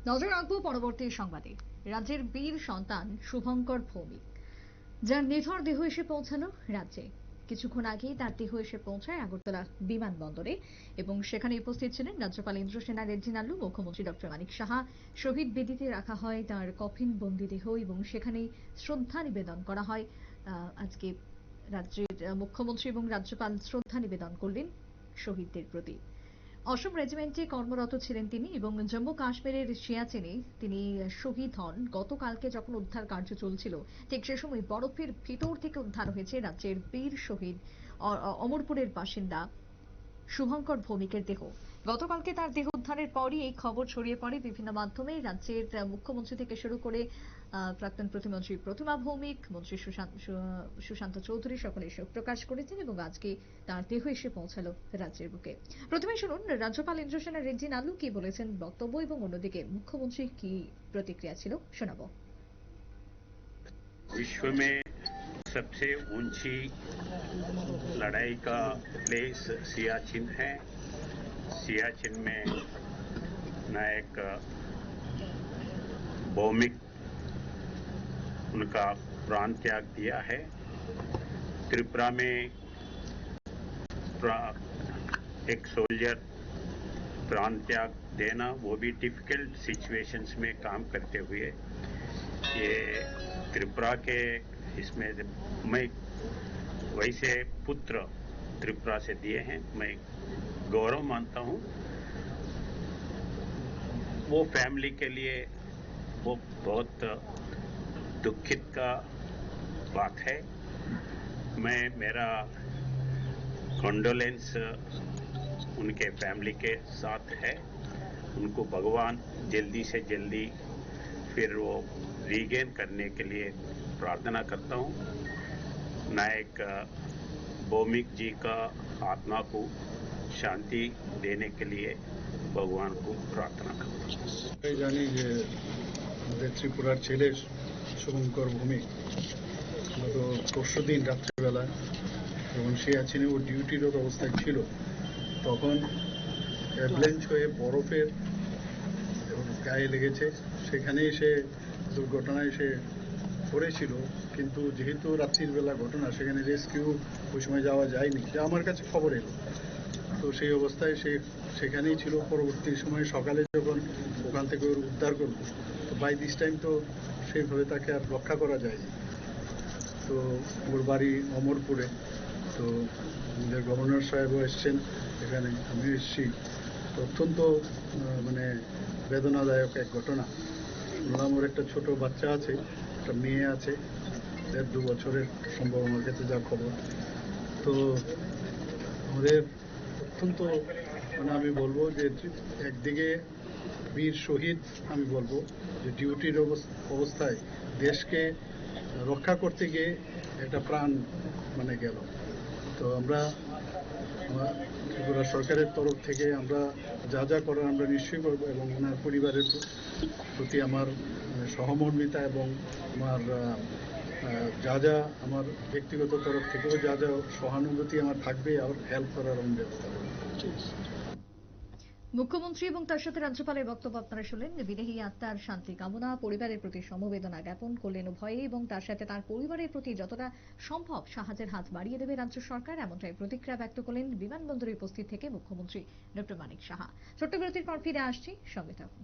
নজর রাখবো পরবর্তী সংবাদে। রাজ্যের বীর সন্তান শুভঙ্কর ভৌমিক, যার নিথর দেহ এসে পৌঁছালো রাজ্যে। কিছুক্ষণ আগেই তার দেহ এসে পৌঁছায় আগরতলা বিমানবন্দরে এবং সেখানে উপস্থিত ছিলেন রাজ্যপাল ইন্দ্রসেনা রেড্ডি নাল্লু, মুখ্যমন্ত্রী ডক্টর মানিক সাহা। শহীদ বেদিতে রাখা হয় তার কফিন বন্দি দেহ এবং সেখানেই শ্রদ্ধা নিবেদন করা হয়। আজকে রাজ্যের মুখ্যমন্ত্রী এবং রাজ্যপাল শ্রদ্ধা নিবেদন করলেন শহীদদের প্রতি। অসম রেজিমেন্টে কর্মরত ছিলেন তিনি এবং জম্মু কাশ্মীরের সিয়াচেনে তিনি শহীদ হন। গতকালকে যখন উদ্ধার কার্য চলছিল ঠিক সে সময় বরফের ভিতর থেকে উদ্ধার হয়েছে রাজ্যের বীর শহীদ অমরপুরের বাসিন্দা শুভঙ্কর ভৌমিকের দেহ। গতকালকে তার দেহ উদ্ধারের পরই এই খবর ছড়িয়ে পড়ে বিভিন্ন মাধ্যমে। রাজ্যের মুখ্যমন্ত্রী থেকে শুরু করে প্রাক্তন প্রতিমন্ত্রী প্রতিমা ভৌমিক, মন্ত্রী সুশান্ত চৌধুরী সকলে শোক প্রকাশ করেছেন এবং আজকে তার দেহ এসে পৌঁছালো রাজ্যের বুকে। প্রথমে শুনুন রাজ্যপাল ইন্দ্রসেনা রেড্ডি নাল্লু কি বলেছেন বক্তব্য এবং অন্যদিকে মুখ্যমন্ত্রীর কি প্রতিক্রিয়া ছিল শোনাবো। विश्व में सबसे ऊंची लड़ाई का प्लेस सियाचिन है। सियाचिन में नायक भौमिक उनका प्राण त्याग दिया है। त्रिपुरा में एक सोल्जर प्राण त्याग देना, वो भी डिफिकल्ट सिचुएशंस में काम करते हुए, ये त्रिपुरा के इसमें मैं वैसे पुत्र त्रिपुरा से दिए हैं, मैं गौरव मानता हूं। वो फैमिली के लिए वो बहुत दुखित का बात है। मैं मेरा कंडोलेंस उनके फैमिली के साथ है। उनको भगवान जल्दी से जल्दी फिर वो रीगेन करने के लिए प्रार्थना करता हूं। नायक भौमिक जी का आत्मा को शांति देने के लिए भगवान को प्रार्थना करता हूं। জানি যে আমাদের ত্রিপুরার ছেলে শুভঙ্কর ভৌমিক গত পরশুদিন রাত্রিবেলা যখন সিয়াচিনে ও ডিউটিরত অবস্থায় ছিল তখন অ্যাভলেঞ্চ হয়ে বরফের গায়ে লেগেছে। সেখানেই সে দুর্ঘটনায় সে পড়েছিল, কিন্তু যেহেতু রাত্রির বেলা ঘটনা সেখানে রেস্কিউ ওই সময় যাওয়া যায়নি, যা আমার কাছে খবর এলো। তো সেই অবস্থায় সে সেখানেই ছিল। পরবর্তী সময়ে সকালে যখন ওখান থেকে ওর উদ্ধার করল, তো বাই দিস টাইম তো সেইভাবে তাকে আর রক্ষা করা যায়নি। তো ওর বাড়ি অমরপুরে। তো আমাদের গভর্নর সাহেবও এসছেন এখানে, আমিও এসেছি। অত্যন্ত মানে বেদনাদায়ক এক ঘটনা। শুনলাম ওর একটা ছোট বাচ্চা আছে, একটা মেয়ে আছে 1.5-2 বছরের সম্ভব, আমার কাছে যা খবর। তো আমাদের অত্যন্ত মানে আমি বলবো যে একদিকে বীর শহীদ, আমি বলবো যে ডিউটির অবস্থায় দেশকে রক্ষা করতে গিয়ে একটা প্রাণ মানে গেল। তো আমরা ত্রিপুরা সরকারের তরফ থেকে আমরা যা যা করার আমরা নিশ্চয়ই করবো এবং ওনার পরিবারের প্রতি আমার সহমর্মিতা এবং আমার যা যা আমার ব্যক্তিগত তরফ থেকেও যা যা সহানুভূতি আমার থাকবে আর হেল্প করার আমি ব্যবস্থা করব। মুখ্যমন্ত্রী এবং তার সাথে রাজ্যপালের বক্তব্য আপনারা শুনলেন। বিদেহী আত্মার শান্তি কামনা, পরিবারের প্রতি সমবেদনা জ্ঞাপন করলেন উভয়ে এবং তার সাথে তার পরিবারের প্রতি যতটা সম্ভব সাহায্যের হাত বাড়িয়ে দেবে রাজ্য সরকার, এমনটাই প্রতিক্রিয়া ব্যক্ত করলেন বিমানবন্দরে উপস্থিত থেকে মুখ্যমন্ত্রী ডক্টর মানিক সাহা। ছোট্ট বিরতির পর ফিরে আসছি, সঙ্গে থাকুন।